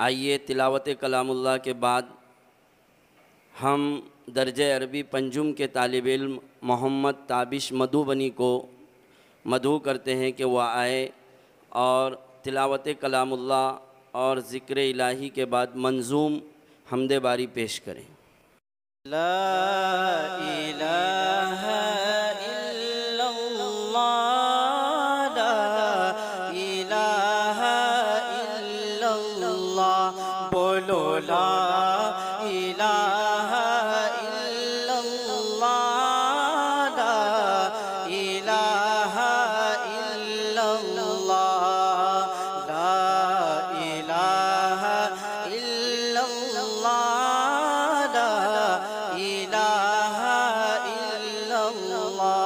आइए तिलावत कलामुल्लाह के बाद हम दर्जे अरबी पंजुम के तालिब इल्म मोहम्मद ताबिश मधुबनी को मदऊ करते हैं कि वह आए और तिलावत कलामुल्लाह और ज़िक्र इलाही के बाद मंजूम हमदे बारी पेश करें। ला इलाहा इल्लल्लाह, ला इलाहा इल्लल्लाह, बोलो ला इलाहा इल्लल्लाह, ला इलाहा इल्लल्लाह, ला इलाहा इल्लल्लाह, ला इलाहा इल्लल्लाह।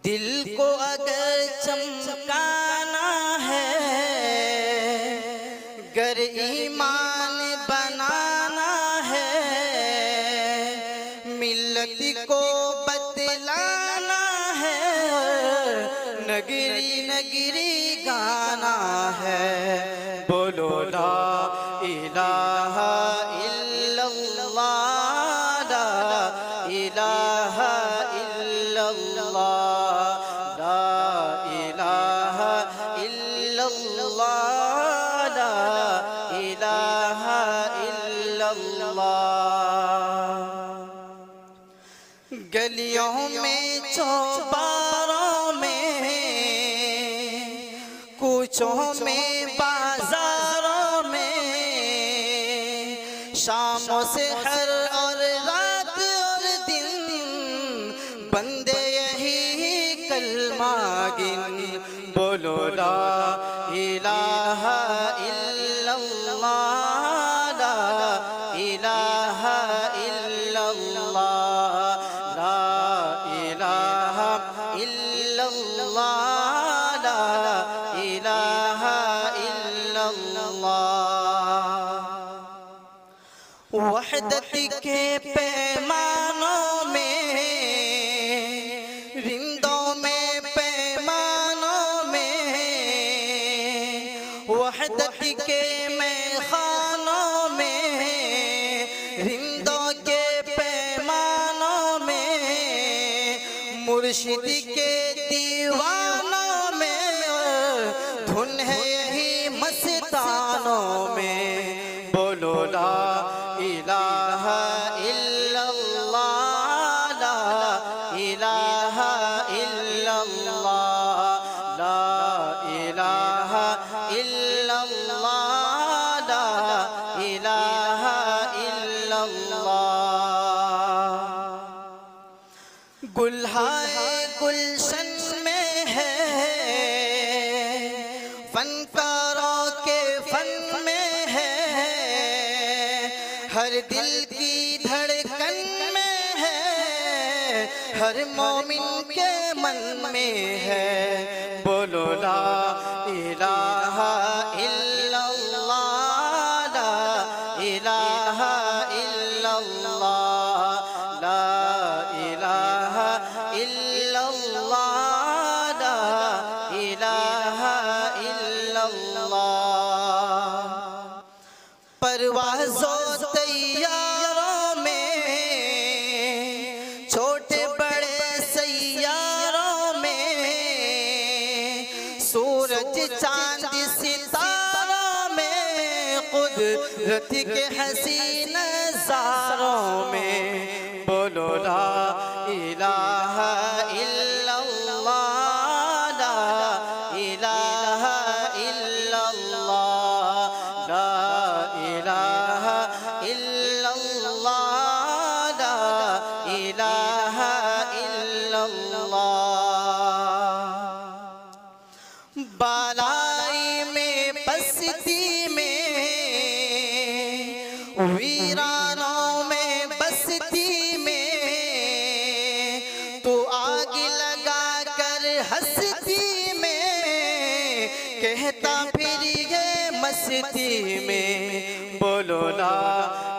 दिल को अगर चमकाना है, गर ईमान बनाना है, मिल्लत को बतलाना है, नगरी नगरी गाना है, बोलो ला इलाहा इल्लल्लाह, ला इलाहा इल्लल्लाह, ला इलाहा इल्लल्लाह, ला इलाहा इल्लल्लाह। गलियों में चौबारों में, कूचों में बाजारों में, शामों से हर और रात और दिन बंदे यही कलमा गिन, बोलो ला इलाहा इल्लल्लाह, ला इलाहा इल्लल्लाह, ला इलाहा इल्लल्लाह, ला इलाहा इल्लल्लाह। वहदत के पैमानों में, रिंदों में पैमानों में, वहदत के मैखानों में, रिंदों के पैमानों में, मुर्शिद के दीवानों में, धुन है यही मस्तानों में, बोलो ला इलाहा इल्लल्लाह, ला इलाहा इल्लल्लाह, ला इलाहा इल्लल्लाह, ला इलाहा इल्लल्लाह। गुल्हाए गुलशन में है, फनकारों के फन में है, हर दिल की धड़कन में है, हर मोमिन के मन में है, बोलो ला इलाहा इल्लल्लाह, ला इलाहा इल्लल्लाह, ला इलाहा इल्लल्लाह, ला इलाहा इल्लल्लाह। परवाज़ों तैयारों में, छोटे बड़े सैयारों में, सूरज चांद सितारों में, कुदरत के हसीन नज़ारों में, बोलो ला इलाहा इल्लल्लाह, ला इलाहा इल्लल्लाह, ला इलाहा इल्लल्लाह, ला इलाहा इल्लल्लाह। बालाई में बस्ती में, वीरानों में बस्ती में, तो आग लगा कर हस्ती में, कहता फिर ये मस्ती में, बोलो ला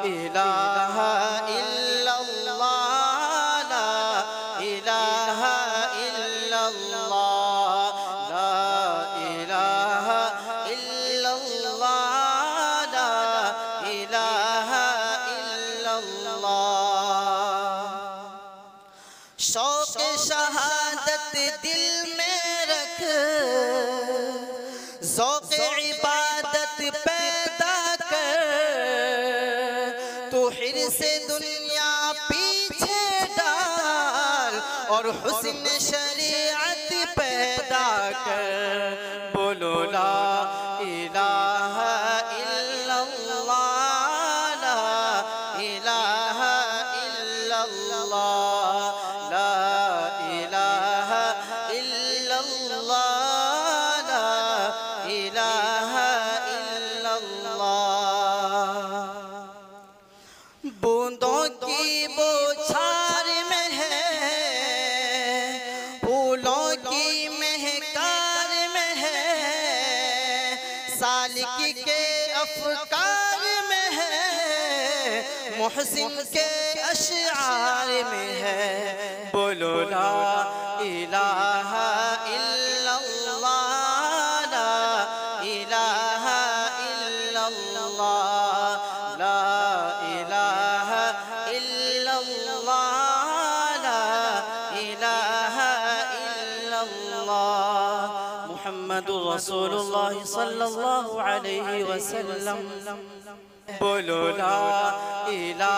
इलाहा इल्लल्लाह, ला इलाहा इल्लल्लाह, ला इलाहा इल्लल्लाह, शौक़े इबादत पैदा कर, तू हिर्से दुनिया पीछे डाल और हुस्न शरीअत पैदा कर। बोलो ला इलाहा इल्लल्लाह, ला इलाहा इल्लल्लाह, ला इलाहा इल्लल्लाह, ला इलाहा इल्लल्लाह। बूंदों की बौछार में है, फूलों की महकार में है, सालिकी के अफकार में है, मुहसिन के अशआर में है। बोलो ला इलाहा इल्लल्लाह, ला इलाहा इल्लल्लाह, ला इलाहा इल्लल्लाह, ला इलाहा इल्लल्लाह। मुहम्मदुर रसूलुल्लाह सल्लल्लाहु अलैहि वसल्लम। बोलो ला इलाहा